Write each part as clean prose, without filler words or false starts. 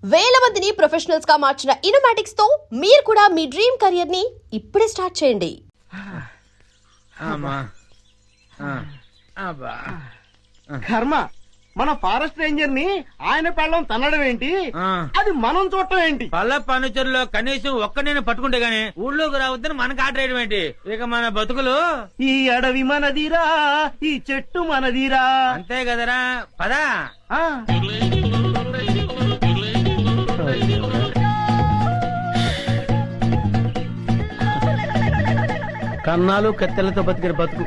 వేల మందిని ప్రొఫెషనల్స్ గా మార్చిన ఇనోమాటిక్స్ తో మీరు కూడా మీ డ్రీమ్ కెరియర్ ని ఇప్పుడే స్టార్ట్ చేయండి. కర్మ, మన ఫారెస్ట్ రేంజర్ ని ఆయన పెళ్ళం తన్నడం ఏంటి, అది మనం చూడటం ఏంటి? పల్ల ఫర్నిచర్లో కనీసం ఒక్క నేను పట్టుకుంటే గానీ ఊళ్ళోకి రావద్దని మనకు ఆర్డర్ వేయడం ఏంటి? ఇక మన బతుకులు ఈ అడవి మనదిరా, ఈ చెట్టు మనదిరా. అంతే కదరా, పదా. కన్నాలు కత్తెలతో బతికిన బతుకు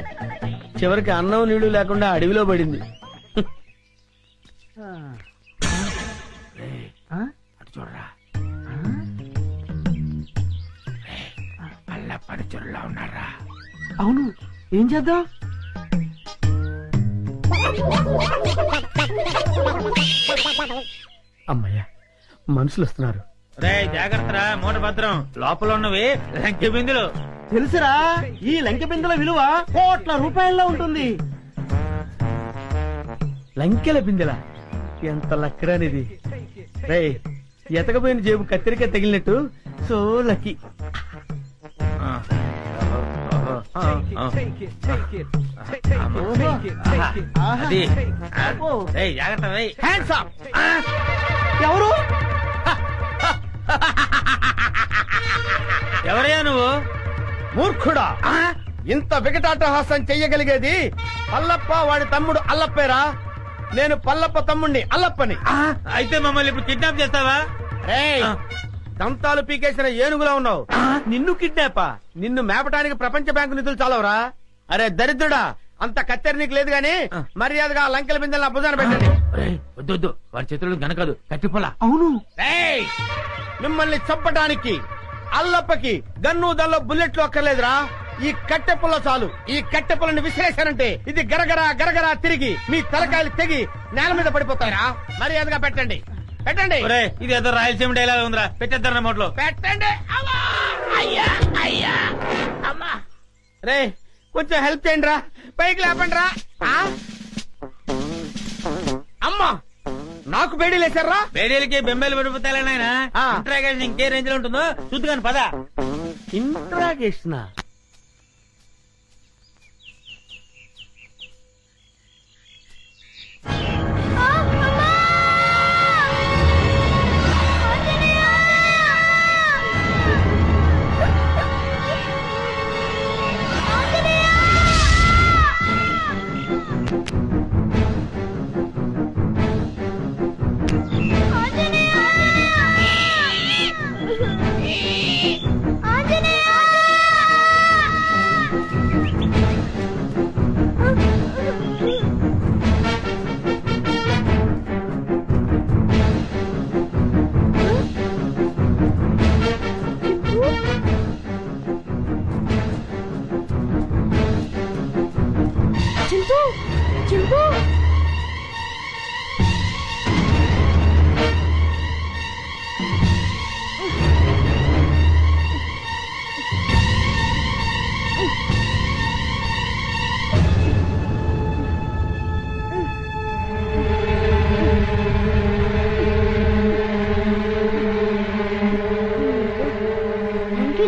చివరికి అన్నం నీళ్లు లేకుండా అడవిలో పడింది. చూడరా, పల్ల ఫర్నిచర్లో ఉన్నారా? అవును, ఏం చేద్దాం? అమ్మయ్యా, మనుషులు వస్తున్నారు. రే జాగ్రత్తరా, మూట భద్రం. లోపల ఉన్నవి లంకె బిందులు. తెలుసురా, ఈ లంకె బిందెల విలువ కోట్ల రూపాయల్లో ఉంటుంది. లంకెల బిందెల ఎంత లక్కరానిది. రే, ఎతకపోయిన జేబు కత్తిరికే తగిలినట్టు. So lucky. జాగ్రత్త. ఎవరు? ఎవరయ్యా నువ్వు? మూర్ఖుడా, ఇంత వికటాటహాసం చెయ్యగలిగేది పల్లప్ప వాడి తమ్ముడు అల్లప్పేరా. నేను పల్లప్ప తమ్ముడిని అల్లప్పని. అయితే మమ్మల్ని ఇప్పుడు కిడ్నాప్ చేస్తావా? రేయ్, దంతాలు పీకేసిన ఏనుగులా ఉన్నావు. నిన్ను కిడ్నాపా? నిన్ను మేపటానికి ప్రపంచ బ్యాంకు నిధులు చాలవరా? అరే దరిద్రుడా, అంత కత్తెర నీకు లేదు గాని మర్యాదగా లంకెల బిందెలను అబ్బుదాన పెట్టండి. వద్దు, వాడి చేతులు గనకదు, కట్టిపోలా. అవును, మిమ్మల్ని చంపటానికి అల్లప్పకి గన్ను దల్లో బుల్లెట్లు అక్కర్లేదురా. ఈ కట్టెపుల్ల చాలు. ఈ కట్టెపుల్లని విసిరేశానంటే ఇది గరగరా గరగరా తిరిగి మీ తలకాయలు తెగి నేల మీద పడిపోతారా. మర్యాదగా పెట్టండి, పెట్టండి. ఇది ఏదో రాయలసీమ డైలాగ్ ఉందిరా, పెట్టేద్దారు నోట్లో. పెట్టండి. అయ్యా అయ్యా అమ్మా. రే, కొంచెం హెల్ప్ చేయండి రా, పైకి లేపండి రా. అమ్మా, నాకు బేడీలు వేశారా? బేడీలకి బెంబేలు పడిపోతాయి నాయన. ఇంట్రాగేషన్ ఇంకే రేంజ్ లో ఉంటుందో చూద్దుగాని పద. ఇంట్రాగేషన్?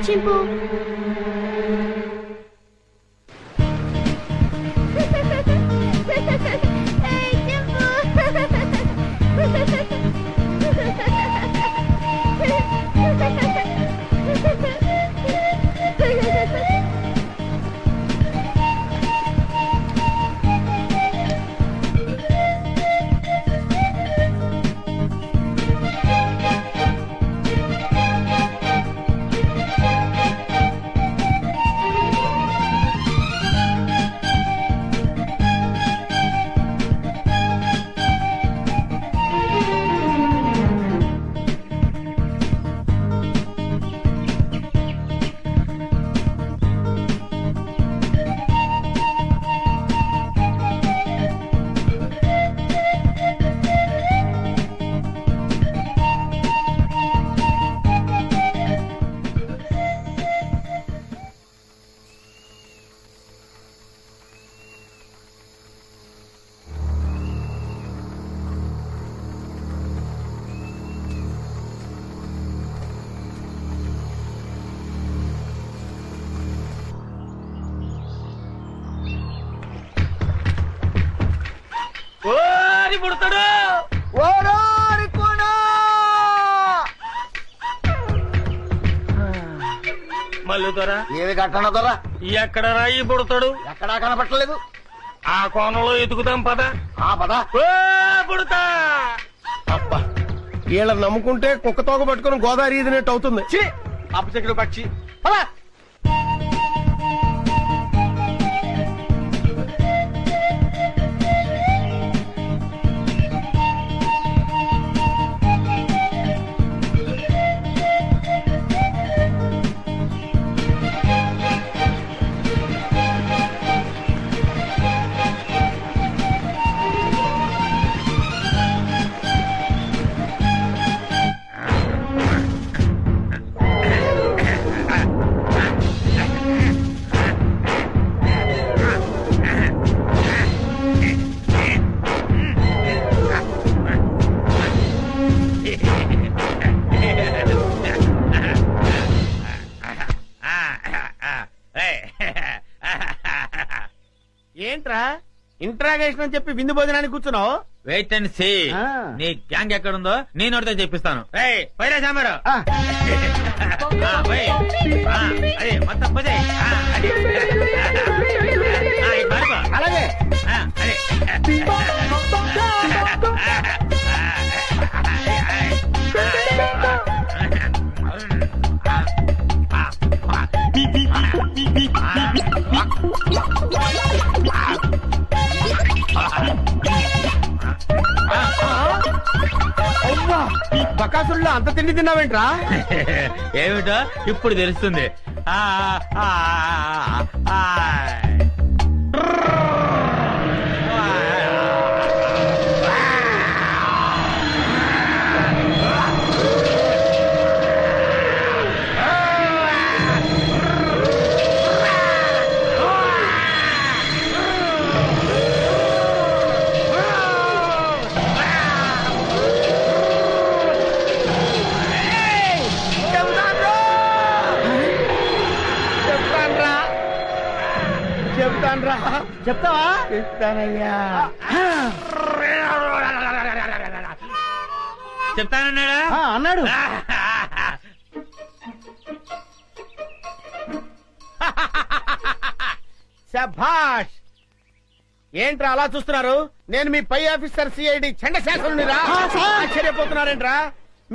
చింపు, రాజు పుడతాడు. మల్లు దొరా ఏది కట్టన దొర ఎక్కడ రాయి పుడతాడు? ఎక్కడా కనపట్టలేదు. ఆ కోణంలో ఎదుగుదాం పద. ఆ పద. పుడతా. అబ్బా వీళ్ళని నమ్ముకుంటే కుక్క తోక పట్టుకుని గోదావరి ఈదినట్టు అవుతుంది. అపశకుడు పక్షి. పద. ఏంట్రా ఇంట్రాగేషన్ అని చెప్పి విందు భోజనానికి కూర్చున్నావు? Wait and see. నీ గ్యాంగ్ ఎక్కడుందో నేను నోటితో చెప్పిస్తాను. పైరా సాంబారు. అదే మొత్తం పోతే అలాగే. బకాసుల్లో అంత తిండి తిన్నావేంట్రా? ఏమిటో ఇప్పుడు తెలుస్తుంది. చెప్తావా? చెప్తానయ్యా. చెప్తానన్నాడా? అన్నాడు. శభాష్. ఏంట్రా అలా చూస్తున్నారు? నేను మీ పై ఆఫీసర్ సిఐడి చండశాసనునిరా. ఆశ్చర్యపోతున్నారేంట్రా?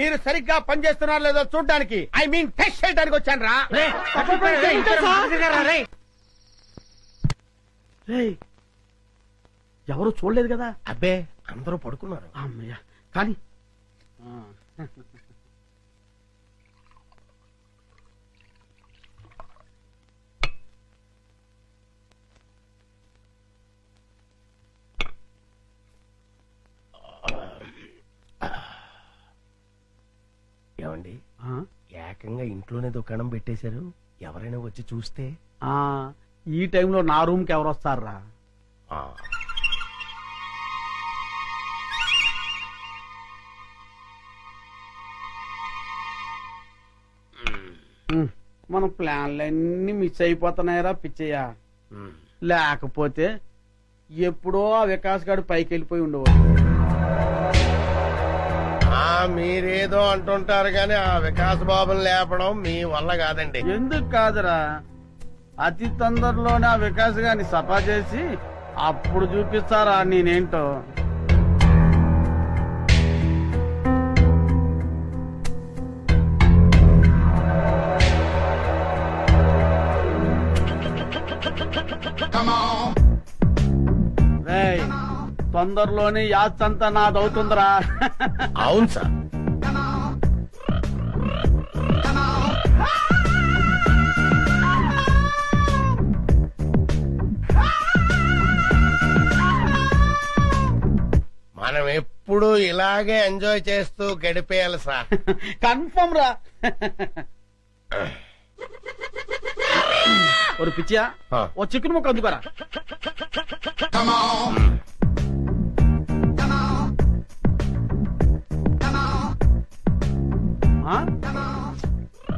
మీరు సరిగ్గా పనిచేస్తున్నారో లేదో చూడడానికి, ఐ మీన్ టెస్ట్ చేయడానికి వచ్చాను రా. ఎవరు చూడలేదు కదా? అబ్బే అందరూ పడుకున్నారు. అమ్మయ్య కానీ ఏమండి, ఏకంగా ఇంట్లోనే దుకాణం పెట్టేశారు. ఎవరైనా వచ్చి చూస్తే? ఈ టైంలో నా రూమ్ కి ఎవరు వస్తారా? మన ప్లాన్లన్నీ మిస్ అయిపోతున్నాయరా పిచ్చయ్యా. లేకపోతే ఎప్పుడో ఆ వికాస్ గారు పైకి వెళ్ళిపోయి ఉండేవాడు. మీరేదో అంటుంటారు కానీ ఆ వికాస్ బాబుని లేపడం మీ వల్ల కాదండి. ఎందుకు కాదురా, అతి తొందరలోనే ఆ వికాస్ గారిని సఫా చేసి అప్పుడు చూపిస్తారా నేనేంటో. తొందరలోనే యాత్రంతా నాదవుతుందిరా. అవును సార్. మనం ఎప్పుడు ఇలాగే ఎంజాయ్ చేస్తూ గడిపేయాలి సార్. కన్ఫర్మ్ రా. ఒక పిచ్చియా, ఓ చికెన్ ముక్క అందుకోరా.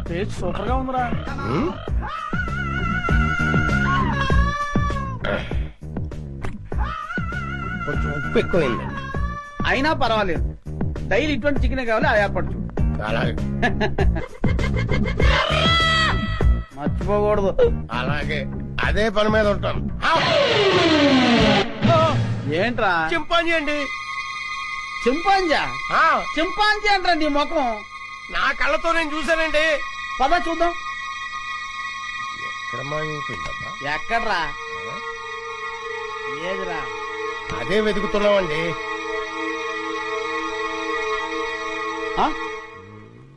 టేస్ట్ సూపర్ గా ఉందిరా. కొంచెం ఉప్పు ఎక్కువైందండి. అయినా పర్వాలేదు, డైలీ ఇటువంటి చికెన్ కావాలి, అది ఏర్పాటు చూడు. అలాగే మర్చిపోకూడదు. అలాగే అదే పని మీద ఉంటాను. ఏంట్రా చింపాంజీ అండి. చింపాంజా? ఆ, చింపాంజీ అంటారా నీ ముఖం? నా కళ్ళతో నేను చూశానండి. పద చూద్దాం. ఎక్కడ మాయమైపోయిందబ్బా? ఎక్కడ్రా? ఏదిరా? అదే వెతుకుతున్నామండి. ఆ?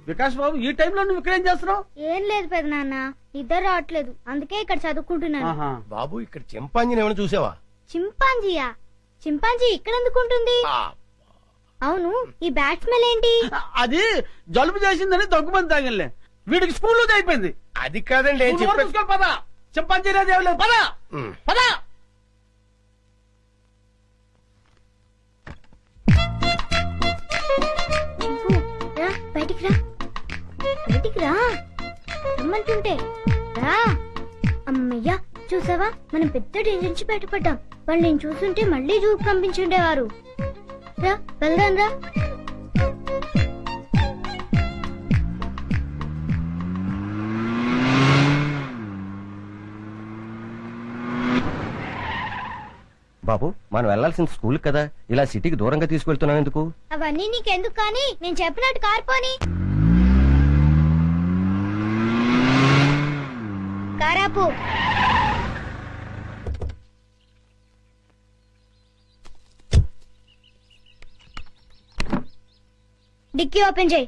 వికాస్ బాబు, ఈ టైంలో నువ్వు ఇక్కడేం చేస్తున్నావు? ఏం లేదు పెద్ద నాన్న, నిద్ర రావట్లేదు, అందుకే ఇక్కడ చదువుకుంటున్నాను. ఆహా. బాబు, ఇక్కడ చింపాంజీని ఏమైనా చూసావా? చింపాంజీయా? చింపాంజీ ఇక్కడ ఎందుకుంటుంది? ఆ, అవును, ఈ బ్యాట్ స్మెల్ ఏంటి? అది జలుబు చేసిందని దగ్గుమంది తాగిలే. వీడికి స్కూల్లో అయిపోయింది. అది కాదండి ఏం నువ్వు నోరు చెప్పాను. మూసుకొని పద. చింపాంజీ అనేది ఏం లేదు. పద పద. చింపు, రా బయటికి రా, బయటికి రా రమ్మంటుంటే రా. అమ్మయ్యా, చూసావా, మనం పెద్ద డేంజర్ నుంచి బయటపడ్డాం. వాళ్ళు నేను చూస్తుంటే మళ్ళీ జూకు పంపించుండేవారు. రా వెళ్దాం రా. బాబు, మనం వెళ్లాల్సిన స్కూల్ కదా, ఇలా సిటీకి దూరంగా తీసుకెళ్తున్నావు ఎందుకు? అవన్నీ నీకెందుకు కానీ, నేను చెప్పినట్టు కార్పోని. కారాపు. డిక్కీ ఓపెన్ చేయి.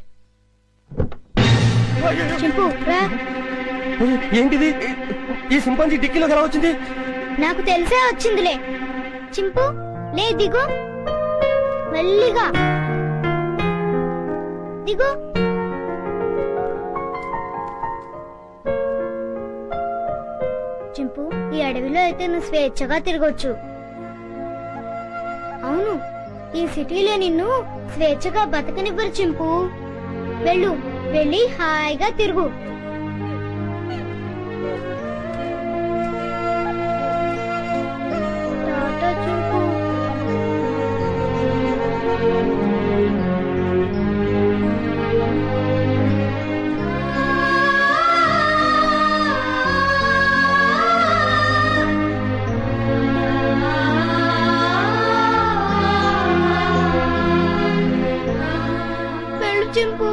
చింపు రా. ఏంటిది? ఈ సింపాంజీ డిక్కీలోకి ఎలా వచ్చింది? నాకు తెలిసే వచ్చిందిలే. చింపు లే, దిగు, మెల్లిగా దిగు. చింపు, ఈ అడవిలో అయితే నువ్వు స్వేచ్ఛగా తిరగొచ్చు. అవును, ఈ సిటీలో నిన్ను స్వేచ్ఛగా బతకనివ్వరు చింపు. వెళ్ళు, వెళ్ళి హాయిగా తిరుగు. టాటా చింపు. వెళ్ళు చింపు,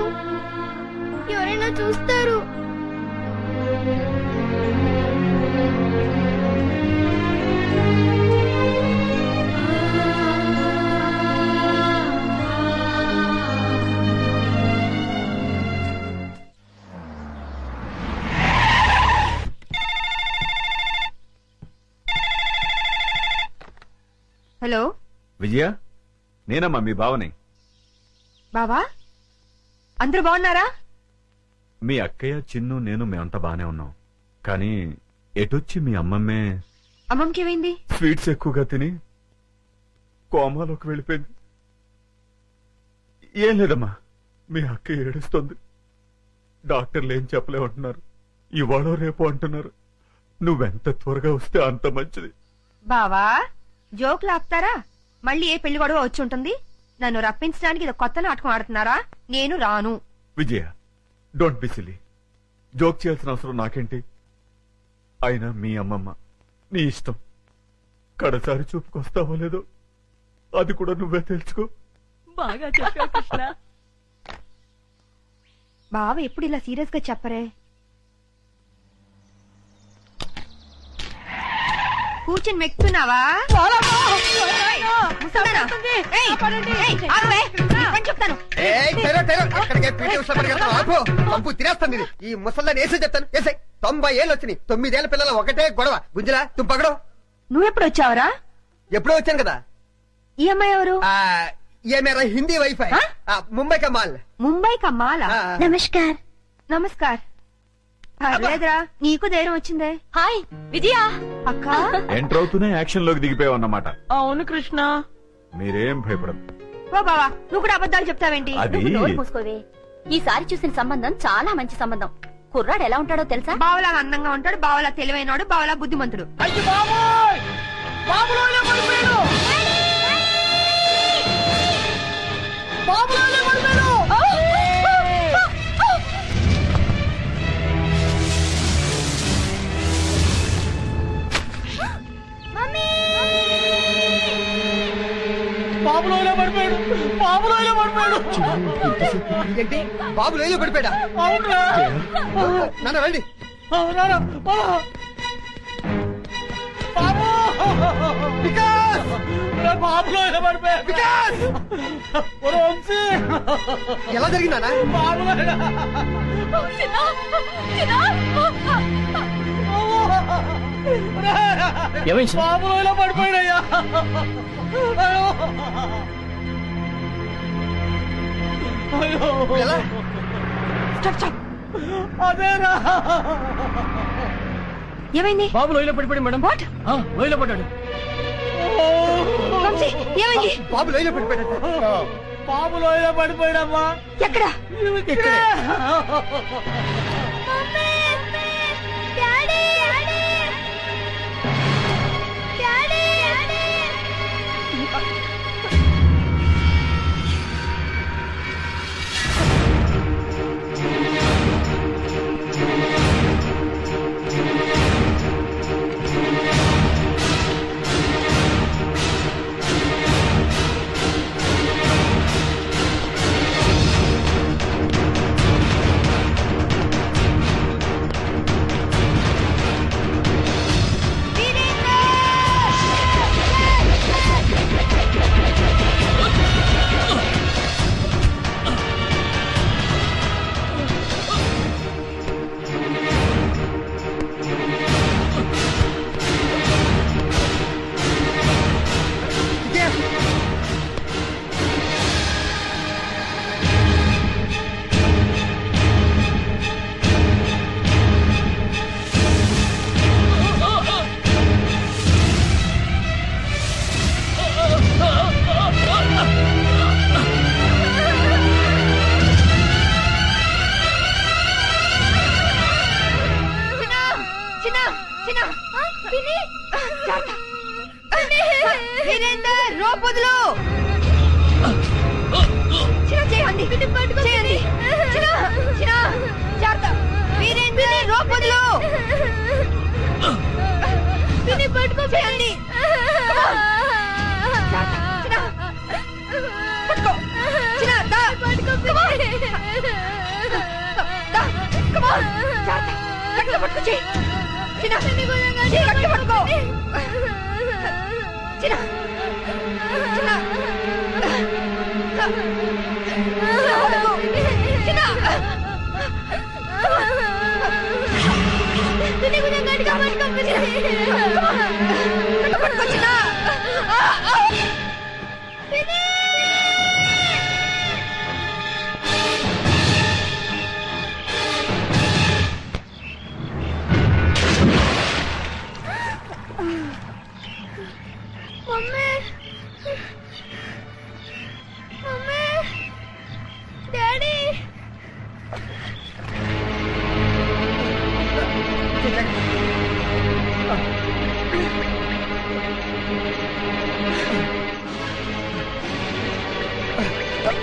ఎవరైనా చూస్తారు. హలో విజయ, నేనమ్మా మీ బావని. బావా, అందరూ బాగున్నారా? మీ అక్కయ్య, చిన్ను, నేను మేమంతా బానే ఉన్నాం. కానీ ఎటొచ్చి మీ అమ్మమ్మే అమ్మమ్మకి ఏమైంది? స్వీట్స్ ఎక్కువగా తిని కోమాలోకి వెళ్ళిపోయింది. ఏం లేదమ్మా, మీ అక్క ఏడుస్తోంది. డాక్టర్లు ఏం చెప్పలేమంటున్నారు. ఇవాళ రేపు అంటున్నారు. నువ్వెంత త్వరగా వస్తే అంత మంచిది. బావా, జోకులు ఆపుతారా? మళ్ళీ ఏ పెళ్లి గొడవ వచ్చి ఉంటుంది. నన్ను రప్పించడానికి ఇది కొత్త నాటకం ఆడుతున్నారా? నేను రాను. విజయ, డోంట్ బి సిలీ. జోక్ చేయాల్సిన అవసరం నాకేంటి? అయినా మీ అమ్మమ్మ, నీ ఇష్టం. కడసారి చూపుకొస్తావో లేదో అది కూడా నువ్వే తెలుసుకో. బాగా చెప్పావు కృష్ణ. బావ ఎప్పుడు ఇలా సీరియస్ గా చెప్పరే. కూర్చొని మెక్కుతున్నావా? చెప్తాను. తినేస్తుంది ఈ ముసల్దాన్ని వేసే చెప్తాను. వేసాయి 90 ఏళ్ళు వచ్చినాయి. 9 ఏళ్ల పిల్లల ఒకటే గొడవ. గుంజలా తుంపగడం. నువ్వెప్పుడు వచ్చావరా? ఎప్పుడో వచ్చాను కదా. ఈ అమ్మాయి ఎవరు? ये मेरा हिंदी वाईफाई मुंबई का माल. ముంబై కమ్మాలా? నమస్కార్. నమస్కార్. పర్లేదురా, నీకు ధైర్యం వచ్చిందే. హాయ్ విజయ. అక్క ఎంటర్ అవుతూనే యాక్షన్ లోకి దిగిపోయావు అన్నమాట. అవును కృష్ణ. మీరేం భయపడదు. ఓ బావా, నువ్వు కూడా అబద్ధాలు చెప్తావేంటి? అది నోరు మూసుకోవే. ఈసారి చూసిన సంబంధం చాలా మంచి సంబంధం. కుర్రాడు ఎలా ఉంటాడో తెలుసా? బావలా అందంగా ఉంటాడు, బావలా తెలివైనడు, బావలా బుద్ధిమంతుడు. అయ్యి బాబోయ్, బాబులోనే పడిపోయాడు. బాబులోనే పడిపోయాడు. బాబులోనే పడిపోయాడు. బాబులోనే పడిపోయాడు. ఏంటి బాబు లేలు పడిపోయాడా? అవునా? నాన్న రండి. అవునా? బాబు వికాస్! బాబులోనే పడిపోయాడు. వికాస్! ఒరే వంశీ, ఎలా జరిగిందా? బాబులోనే బాబులోనే పడిపోయాడయ్యా. అయ్యో ఎలా? అదేనా? ఏమైంది బాబు లోయలో పడిపోయాడు మేడం. వాట్ లోయలో పడ్డాడు. వంశీ ఏమైంది బాబు లేలు పడిపోయాడు. బాబు లోయలో పడిపోయాడమ్మా. ఎక్కడ ఇక్కడే. వీరేందర్ రోప్ వదులు. చిన్న చేయండి చేయండి. చిన్న చిన్న జాగ్రత్త. వీరేందర్ రోప్ వదులు. పట్టుకో చేయండి. పట్టుకో చిన్న దా పట్టుకో. జాగ్రత్త పట్టుకో చేయి. చిన్న పట్టుకో. చిన్న చిన్న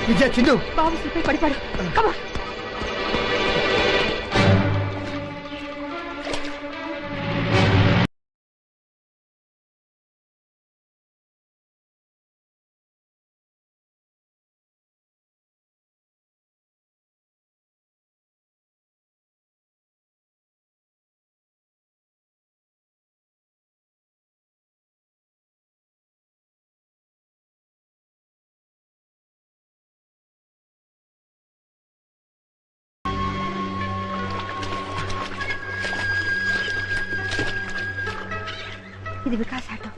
విజయ చిందు బాబు స్లిప్ పడిపాడు. కమా ఇది వికాస్ ఆటో.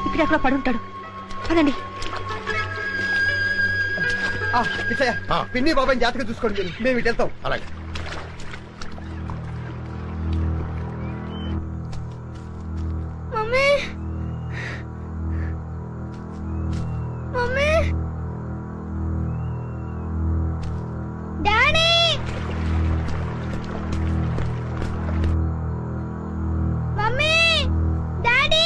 ఇక్కడెక్కడ పడుంటాడు. పదండి. విజయ పిన్ని బాబాయ్ జాతకం చూసుకోండి. మేము ఇటు వెళ్తాం. అలాగే. Mummy mummy daddy mummy daddy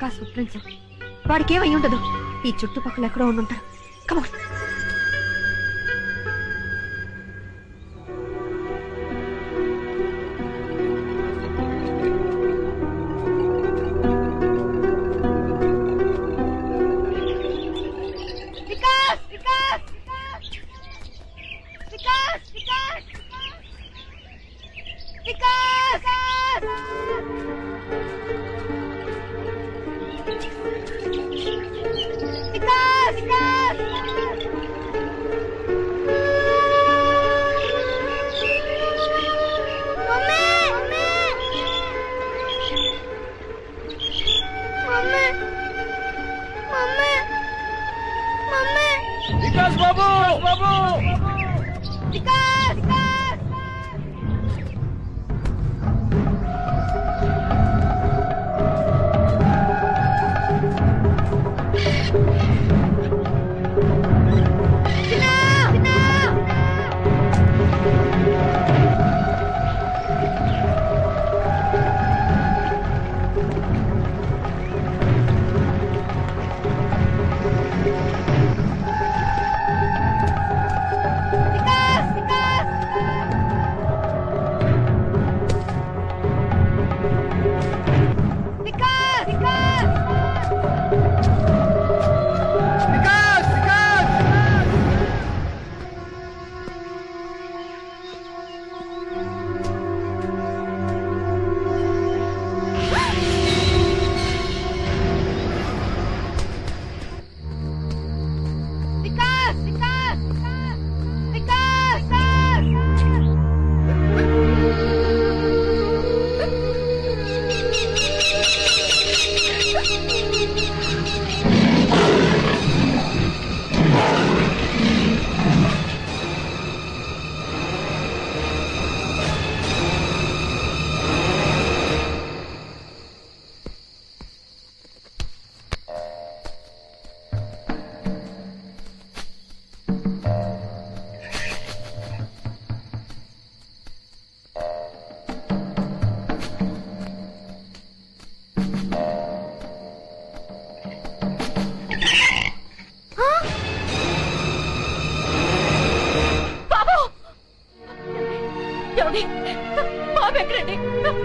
Vikas foot prints. వాడికి ఏమై ఉండదు. ఈ చుట్టుపక్కల ఎక్కడో ఉండుంటారు. కమాన్. వికాస్ బాబు బాబు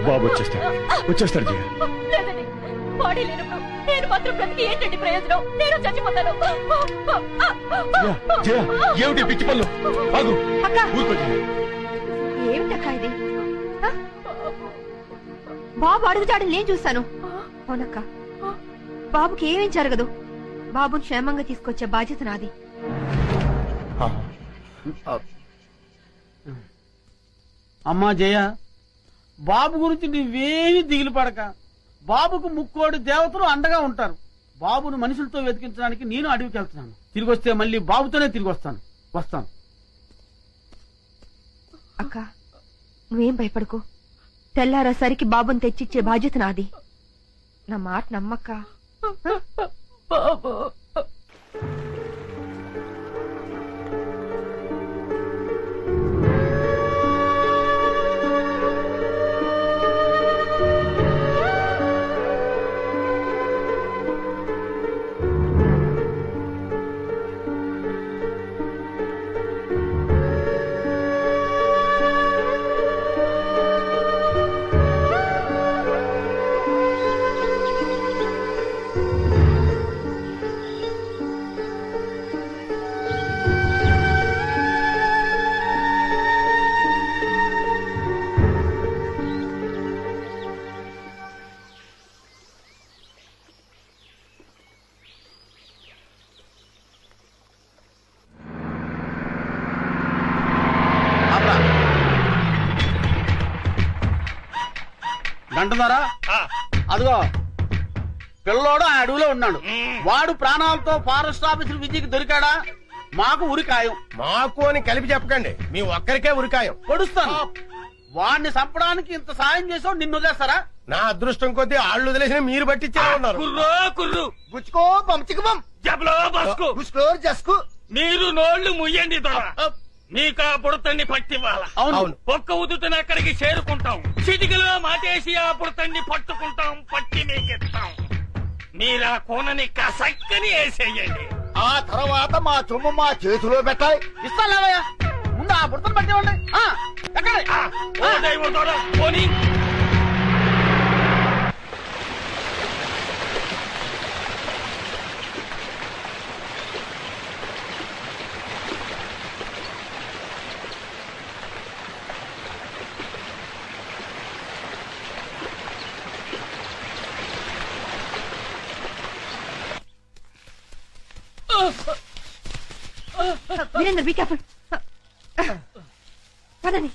బాబు వచ్చేస్తాడు జయ. బాడీ లేనప్పుడు నేను మాత్రం బ్రతికి ఏంటండి ప్రయోజనం? నేను చచ్చిపోతాను. జయ, ఏమిటి పిచ్చి పనులు? ఆగు. అక్క ఊరుకో జయ. ఏమిటక్క ఇది? ఆ? బాబు అడుగుజాడని నేను చూశాను. అవునక్క, బాబుకి ఏమేం జరగదు. బాబుని క్షేమంగా తీసుకొచ్చే బాధ్యత నాది. అమ్మా జయ, బాబు గురించి నువ్వేమీ దిగులు పడక. బాబుకు ముక్కోడి దేవతలు అండగా ఉంటారు. బాబును మనుషులతో వెతికించడానికి నేను అడవికి వెళ్తున్నాను. తిరిగి వస్తే మళ్ళీ బాబుతోనే తిరిగి వస్తాను. అక్క, నువ్వేం భయపడకు. తెల్లారేసరికి బాబుని తెచ్చిచ్చే బాధ్యత నాది. నా మాట నమ్మక్క. గంటన్నారా? అదిగో పిల్లోడు ఆ అడవిలో ఉన్నాడు. వాడు ప్రాణాలతో ఫారెస్ట్ ఆఫీసర్ విజయ్కి దొరికాడా? మాకు ఉరికాయం. మాకు అని కలిపి చెప్పకండి, మీ ఒక్కరికే ఉరికాయం. పొడుస్తాను. వాడిని చంపడానికి ఇంత సాయం చేసావు, నిన్ను వదిలేస్తారా? నా అదృష్టం కొద్దీ ఆళ్ళు వదిలేసిన మీరు పట్టించే ఉన్నారు. కుర్రు గుచ్చుకో బంచికబం జబలో బస్కు గుస్కోర్ జస్కు. మీరు నోళ్లు ముయ్యండి దొర. నీకా పుడతండి పట్టివ్వాల. అవును. ఒక్క ఉదుటన అక్కడికి చేరుకుంటాం. చిటికలో మాటేసి ఆ పుడతండి పట్టుకుంటాం, పట్టి మీకిస్తాం. మీరా కోనని కసక్కని వేసేయండి. ఆ తర్వాత మా సొమ్ము మా చేతిలో పెట్టాలి. ఇస్తాను లేవయ్యా, ముందు ఆ బుడతను పట్టివ్వండి. ఎక్కడ ఓ దైవం తోడు, పోనీ. Virendra be careful. పదండి.